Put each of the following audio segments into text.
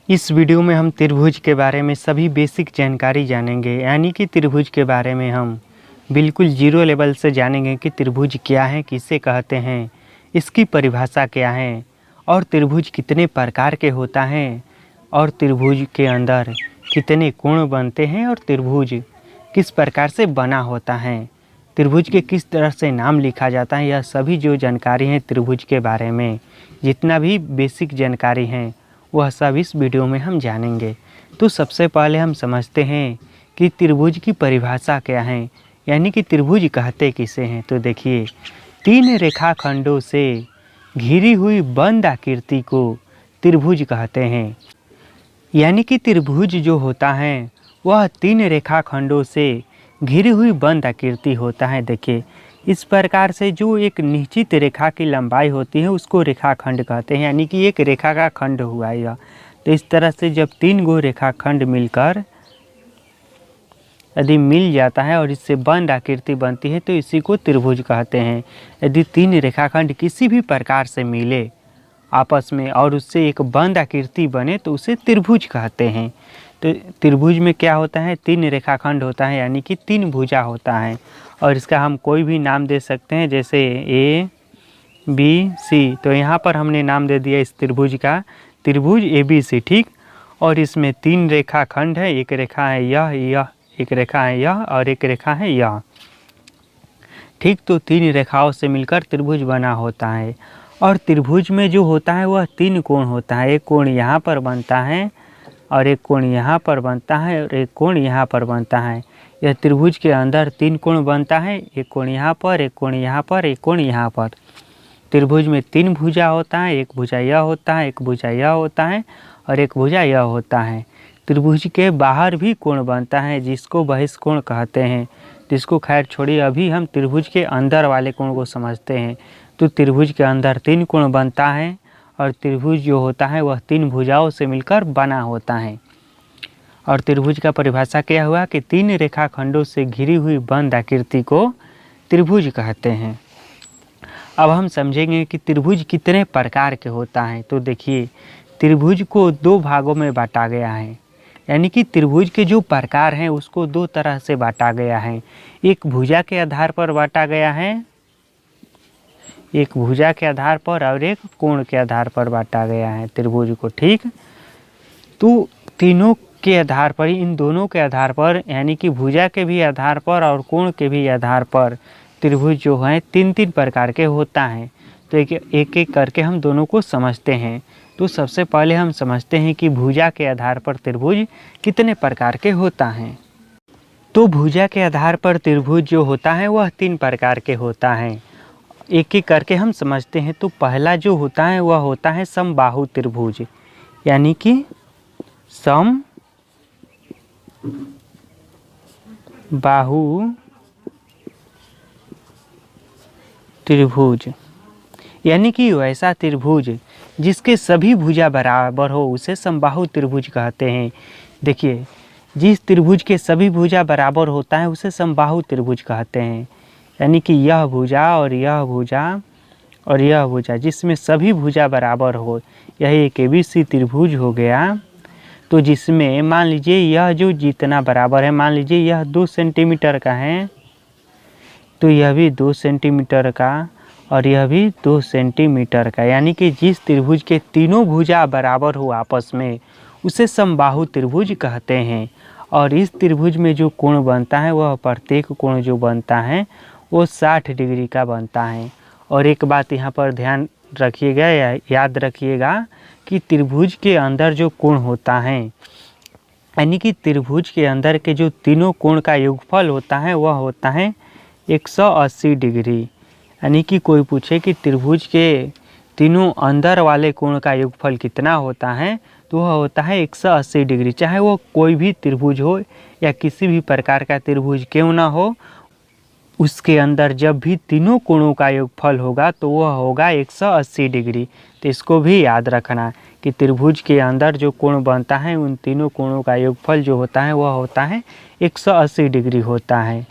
इस वीडियो में हम त्रिभुज के बारे में सभी बेसिक जानकारी जानेंगे, यानी कि त्रिभुज के बारे में हम बिल्कुल जीरो लेवल से जानेंगे कि त्रिभुज क्या है, किसे कहते हैं, इसकी परिभाषा क्या है और त्रिभुज कितने प्रकार के होता है और त्रिभुज के अंदर कितने कोण बनते हैं और त्रिभुज किस प्रकार से बना होता है, त्रिभुज के किस तरह से नाम लिखा जाता है। यह सभी जो जानकारी है त्रिभुज के बारे में, जितना भी बेसिक जानकारी है वह सब इस वीडियो में हम जानेंगे। तो सबसे पहले हम समझते हैं कि त्रिभुज की परिभाषा क्या है, यानी कि त्रिभुज कहते किसे हैं। तो देखिए, तीन रेखाखंडों से घिरी हुई बंद आकृति को त्रिभुज कहते हैं। यानी कि त्रिभुज जो होता है वह तीन रेखाखंडों से घिरी हुई बंद आकृति होता है। देखिए, इस प्रकार से जो एक निश्चित रेखा की लंबाई होती है उसको रेखाखंड कहते हैं, यानी कि एक रेखा का खंड हुआ यह। तो इस तरह से जब तीन गो रेखाखंड मिलकर यदि मिल जाता है और इससे बंद आकृति बनती है तो इसी को त्रिभुज कहते हैं। यदि तीन रेखाखंड किसी भी प्रकार से मिले आपस में और उससे एक बंद आकृति बने तो उसे त्रिभुज कहते हैं। तो त्रिभुज में क्या होता है, तीन रेखाखंड होता है, यानी कि तीन भुजा होता है और इसका हम कोई भी नाम दे सकते हैं, जैसे ए बी सी। तो यहाँ पर हमने नाम दे दिया इस त्रिभुज का, त्रिभुज ए बी सी, ठीक। और इसमें तीन रेखाखंड है, एक रेखा है यह, एक रेखा है यह और एक रेखा है यह, ठीक। तो तीन रेखाओं से मिलकर त्रिभुज बना होता है। और त्रिभुज में जो होता है वह तीन कोण होता है, एक कोण यहाँ पर बनता है और एक कोण यहाँ पर बनता है और एक कोण यहाँ पर बनता है। यह त्रिभुज के अंदर तीन कोण बनता है, एक कोण यहाँ पर, एक कोण यहाँ पर, एक कोण यहाँ पर। त्रिभुज में तीन भुजा होता है, एक भुजा यह होता है, एक भुजा यह होता है और एक भुजा यह होता है। त्रिभुज के बाहर भी कोण बनता है जिसको बहिष्कोण कहते हैं, जिसको खैर छोड़िए, अभी हम त्रिभुज के अंदर वाले कोण को समझते हैं। तो त्रिभुज के अंदर तीन कोण बनता है और त्रिभुज जो होता है वह तीन भुजाओं से मिलकर बना होता है। और त्रिभुज का परिभाषा क्या हुआ कि तीन रेखाखंडों से घिरी हुई बंद आकृति को त्रिभुज कहते हैं। अब हम समझेंगे कि त्रिभुज कितने प्रकार के होता है। तो देखिए, त्रिभुज को दो भागों में बांटा गया है, यानी कि त्रिभुज के जो प्रकार हैं उसको दो तरह से बांटा गया है। एक भुजा के आधार पर बांटा गया है, एक भुजा के आधार पर और एक कोण के आधार पर बांटा गया है त्रिभुज को, ठीक। तो तीनों के आधार पर, इन दोनों के आधार पर, यानी कि भुजा के भी आधार पर और कोण के भी आधार पर त्रिभुज जो है तीन तीन प्रकार के होता है। तो एक एक करके हम दोनों को समझते हैं। तो सबसे पहले हम समझते हैं कि भुजा के आधार पर त्रिभुज कितने प्रकार के होता है। तो भुजा के आधार पर त्रिभुज जो होता है वह तीन प्रकार के होता है, एक एक करके हम समझते हैं। तो पहला जो होता है वह होता है समबाहु त्रिभुज, यानी कि समबाहु त्रिभुज, यानी कि वैसा त्रिभुज जिसके सभी भुजा बराबर हो उसे समबाहु त्रिभुज कहते हैं। देखिए, जिस त्रिभुज के सभी भुजा बराबर होता है उसे समबाहु त्रिभुज कहते हैं, यानी कि यह भुजा और यह भुजा और यह भुजा जिसमें सभी भुजा बराबर हो, यह एक एबीसी त्रिभुज हो गया। तो जिसमें मान लीजिए यह जो जितना बराबर है, मान लीजिए यह 2 सेंटीमीटर का है तो यह भी 2 सेंटीमीटर का और यह भी 2 सेंटीमीटर का, यानी कि जिस त्रिभुज के तीनों भुजा बराबर हो आपस में उसे समबाहु त्रिभुज कहते हैं। और इस त्रिभुज में जो कोण बनता है वह प्रत्येक कोण जो बनता है वो 60 डिग्री का बनता है। और एक बात यहाँ पर ध्यान रखिएगा या याद रखिएगा कि त्रिभुज के अंदर जो कोण होता है, यानी कि त्रिभुज के अंदर के जो तीनों कोण का योगफल होता है वह होता है 180 डिग्री। यानी कि कोई पूछे कि त्रिभुज के तीनों अंदर वाले कोण का योगफल कितना होता है, तो वह होता है 180 डिग्री। चाहे वो कोई भी त्रिभुज हो या किसी भी प्रकार का त्रिभुज क्यों ना हो, उसके अंदर जब भी तीनों कोणों का योगफल होगा तो वह होगा 180 डिग्री। तो इसको भी याद रखना कि त्रिभुज के अंदर जो कोण बनता है उन तीनों कोणों का योगफल जो होता है वह होता है 180 डिग्री होता है।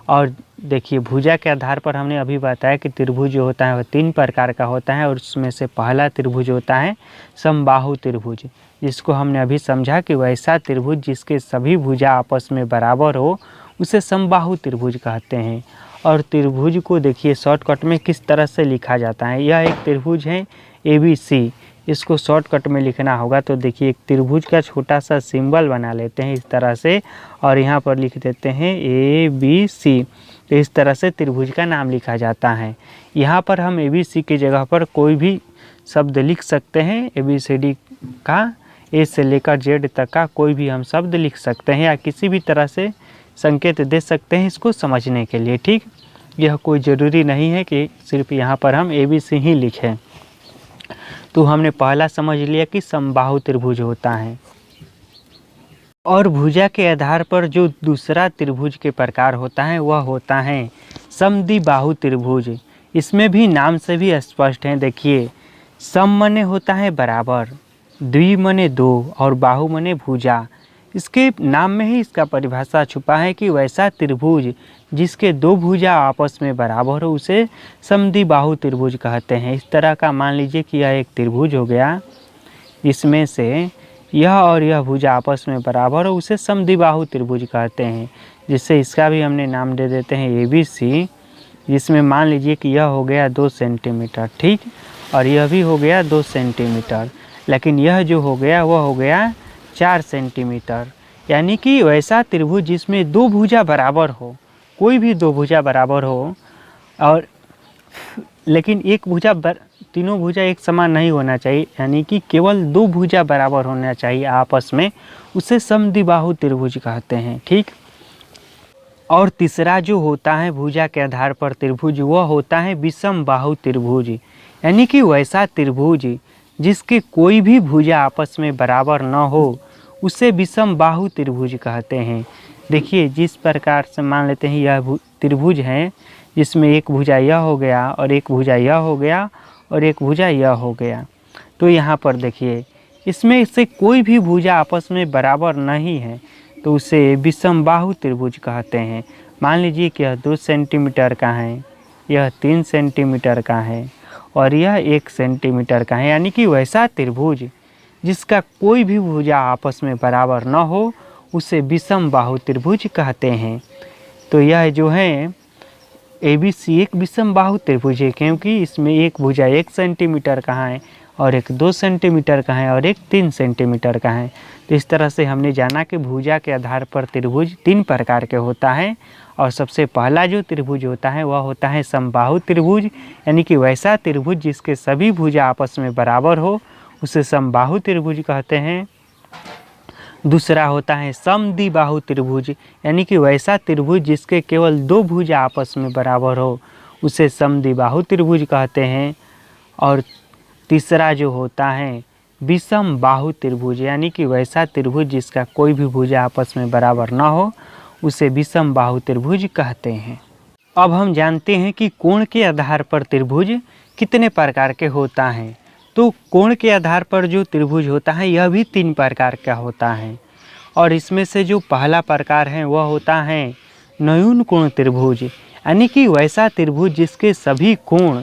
और देखिए, भुजा के आधार पर हमने अभी बताया कि त्रिभुज जो होता है वह तीन प्रकार का होता है और उसमें से पहला त्रिभुज होता है समबाहु त्रिभुज। जिसको हमने अभी समझा कि वैसा त्रिभुज जिसके सभी भुजा आपस में बराबर हो उसे समबाहु त्रिभुज कहते हैं। और त्रिभुज को देखिए शॉर्टकट में किस तरह से लिखा जाता है। यह एक त्रिभुज है ABC, इसको शॉर्टकट में लिखना होगा तो देखिए एक त्रिभुज का छोटा सा सिंबल बना लेते हैं इस तरह से और यहाँ पर लिख देते हैं ABC। तो इस तरह से त्रिभुज का नाम लिखा जाता है। यहाँ पर हम ABC की जगह पर कोई भी शब्द लिख सकते हैं। ABCD का A से लेकर Z तक का कोई भी हम शब्द लिख सकते हैं या किसी भी तरह से संकेत दे सकते हैं इसको समझने के लिए। ठीक, यह कोई ज़रूरी नहीं है कि सिर्फ यहाँ पर हम ABC ही लिखें। तो हमने पहला समझ लिया कि समबाहु त्रिभुज होता है। और भुजा के आधार पर जो दूसरा त्रिभुज के प्रकार होता है वह होता है समद्विबाहु त्रिभुज। इसमें भी नाम से भी स्पष्ट है। देखिए, सम मने होता है बराबर, द्वि मने दो और बाहु मने भुजा। इसके नाम में ही इसका परिभाषा छुपा है कि वैसा त्रिभुज जिसके दो भुजा आपस में बराबर हो उसे समद्विबाहु त्रिभुज कहते हैं। इस तरह का मान लीजिए कि यह एक त्रिभुज हो गया, इसमें से यह और यह भुजा आपस में बराबर हो उसे समद्विबाहु त्रिभुज कहते हैं। जिससे इसका भी हमने नाम दे देते हैं ABC, जिसमें मान लीजिए कि यह हो गया 2 सेंटीमीटर, ठीक, और यह भी हो गया 2 सेंटीमीटर, लेकिन यह जो हो गया वह हो गया 4 सेंटीमीटर। यानी कि वैसा त्रिभुज जिसमें दो भुजा बराबर हो, कोई भी दो भुजा बराबर हो, और लेकिन एक भुजा तीनों भुजा एक समान नहीं होना चाहिए, यानी कि केवल दो भुजा बराबर होना चाहिए आपस में, उसे समद्विबाहु त्रिभुज कहते हैं। ठीक, और तीसरा जो होता है भुजा के आधार पर त्रिभुज वह होता है विषमबाहु त्रिभुज। यानी कि वैसा त्रिभुज जिसके कोई भी भुजा आपस में बराबर न हो उसे विषमबाहु त्रिभुज कहते हैं। देखिए, जिस प्रकार से मान लेते हैं यह त्रिभुज है जिसमें एक भुजा यह हो गया और एक भुजा यह हो गया और एक भुजा यह हो गया। तो यहाँ पर देखिए, इसमें से कोई भी भुजा आपस में बराबर नहीं है तो उसे विषमबाहु त्रिभुज कहते हैं। मान लीजिए कि यह 2 सेंटीमीटर का है, यह 3 सेंटीमीटर का है और यह 1 सेंटीमीटर का है। यानी कि वैसा त्रिभुज जिसका कोई भी भुजा आपस में बराबर न हो उसे विषमबाहु त्रिभुज कहते हैं। तो यह जो है ABC एक विषमबाहु त्रिभुज है, क्योंकि इसमें एक भुजा 1 सेंटीमीटर का है और एक 2 सेंटीमीटर का है और एक 3 सेंटीमीटर का है। तो इस तरह से हमने जाना कि भुजा के आधार पर त्रिभुज 3 प्रकार के होता है। और सबसे पहला जो त्रिभुज होता है वह होता है समबाहु त्रिभुज, यानी कि वैसा त्रिभुज जिसके सभी भुजा आपस में बराबर हो उसे समबाहु त्रिभुज कहते हैं। दूसरा होता है समद्विबाहु त्रिभुज, यानी कि वैसा त्रिभुज जिसके केवल दो भुजा आपस में बराबर हो उसे समद्विबाहु त्रिभुज कहते हैं। और तीसरा जो होता है विषमबाहु त्रिभुज, यानी कि वैसा त्रिभुज जिसका कोई भी भुजा आपस में बराबर न हो उसे विषमबाहु त्रिभुज कहते हैं। अब हम जानते हैं कि कोण के आधार पर त्रिभुज कितने प्रकार के होता है। तो कोण के आधार पर जो त्रिभुज होता है यह भी 3 प्रकार का होता है। और इसमें से जो पहला प्रकार है वह होता है न्यून कोण त्रिभुज, यानी कि वैसा त्रिभुज जिसके सभी कोण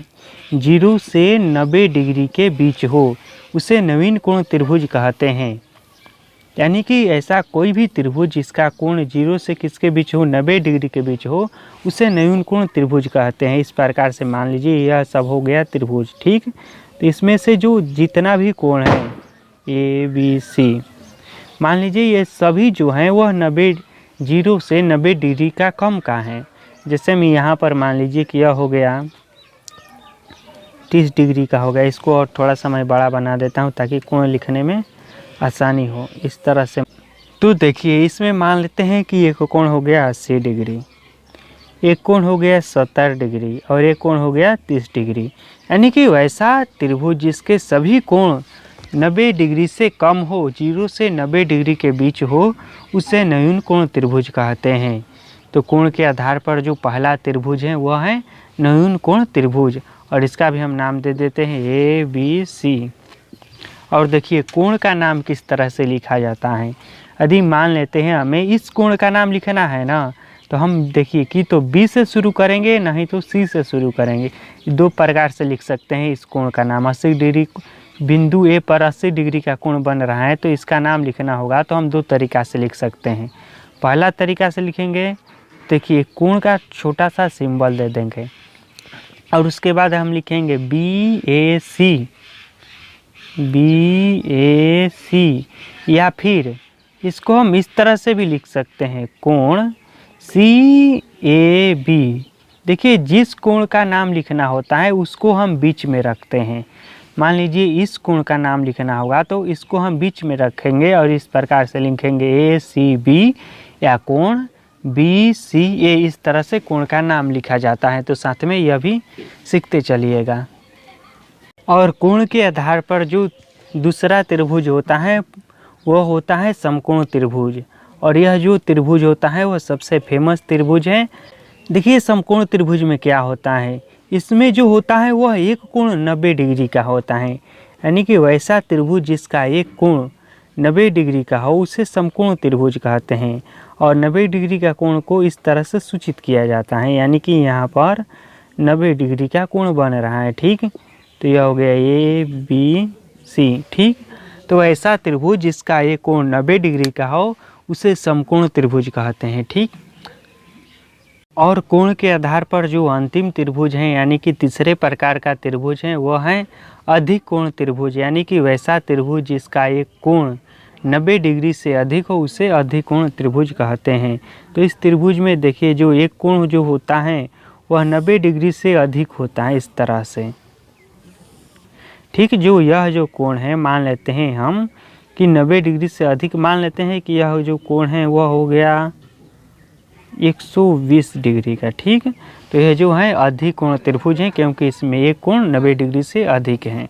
0 से 90 डिग्री के बीच हो उसे नवीन कोण त्रिभुज कहते हैं। यानी कि ऐसा कोई भी त्रिभुज जिसका कोण 0 से किसके बीच हो, 90 डिग्री के बीच हो, उसे न्यून कोण त्रिभुज कहते हैं। इस प्रकार से मान लीजिए यह सब हो गया त्रिभुज, ठीक। तो इसमें से जो जितना भी कोण है ABC, मान लीजिए ये सभी जो हैं वह 0 से 90 डिग्री का कम का है। जैसे मैं यहाँ पर मान लीजिए कि यह हो गया 30 डिग्री का हो गया। इसको और थोड़ा सा मैं बड़ा बना देता हूँ ताकि कोण लिखने में आसानी हो, इस तरह से। तो देखिए इसमें मान लेते हैं कि एक कोण हो गया 80 डिग्री, एक कोण हो गया 70 डिग्री और एक कोण हो गया 30 डिग्री। यानी कि वैसा त्रिभुज जिसके सभी कोण 90 डिग्री से कम हो, 0 से 90 डिग्री के बीच हो, उसे न्यून कोण त्रिभुज कहते हैं। तो कोण के आधार पर जो पहला त्रिभुज है वह है न्यून कोण त्रिभुज और इसका भी हम नाम दे देते हैं ABC। और देखिए कोण का नाम किस तरह से लिखा जाता है। यदि मान लेते हैं हमें इस कोण का नाम लिखना है ना, तो हम देखिए कि तो B से शुरू करेंगे नहीं तो C से शुरू करेंगे। 2 प्रकार से लिख सकते हैं इस कोण का नाम। 80 डिग्री बिंदु ए पर 80 डिग्री का कोण बन रहा है तो इसका नाम लिखना होगा। तो हम दो तरीका से लिख सकते हैं। पहला तरीका से लिखेंगे, देखिए कोण का छोटा सा सिंबल दे देंगे और उसके बाद हम लिखेंगे BAC, या फिर इसको हम इस तरह से भी लिख सकते हैं, कोण CAB। देखिए जिस कोण का नाम लिखना होता है उसको हम बीच में रखते हैं। मान लीजिए इस कोण का नाम लिखना होगा तो इसको हम बीच में रखेंगे और इस प्रकार से लिखेंगे ACB, या कोण BCA। इस तरह से कोण का नाम लिखा जाता है। तो साथ में यह भी सीखते चलिएगा। और कोण के आधार पर जो दूसरा त्रिभुज होता है वह होता है समकोण त्रिभुज, और यह जो त्रिभुज होता है वह सबसे फेमस त्रिभुज है। देखिए समकोण त्रिभुज में क्या होता है, इसमें जो होता है वह एक कोण 90 डिग्री का होता है, यानी कि वैसा त्रिभुज जिसका एक कोण 90 डिग्री का हो उसे समकोण त्रिभुज कहते हैं। और 90 डिग्री का कोण को इस तरह से सूचित किया जाता है, यानी कि यहाँ पर 90 डिग्री का कोण बन रहा है। ठीक, तो यह हो गया ABC। ठीक, तो ऐसा त्रिभुज जिसका एक कोण 90 डिग्री का हो उसे समकोण त्रिभुज कहते हैं। ठीक, और कोण के आधार पर जो अंतिम त्रिभुज हैं, यानी कि तीसरे प्रकार का त्रिभुज है, वह है अधिक कोण त्रिभुज, यानी कि वैसा त्रिभुज जिसका एक कोण 90 डिग्री से अधिक हो उसे अधिक कोण त्रिभुज कहते हैं। तो इस त्रिभुज में देखिए जो एक कोण जो होता है वह 90 डिग्री से अधिक होता है, इस तरह से। ठीक, जो यह जो कोण है मान लेते हैं हम कि 90 डिग्री से अधिक, मान लेते हैं कि यह जो कोण है वह हो गया 120 डिग्री का। ठीक, तो यह जो है अधिक कोण त्रिभुज है क्योंकि इसमें एक कोण 90 डिग्री से अधिक है।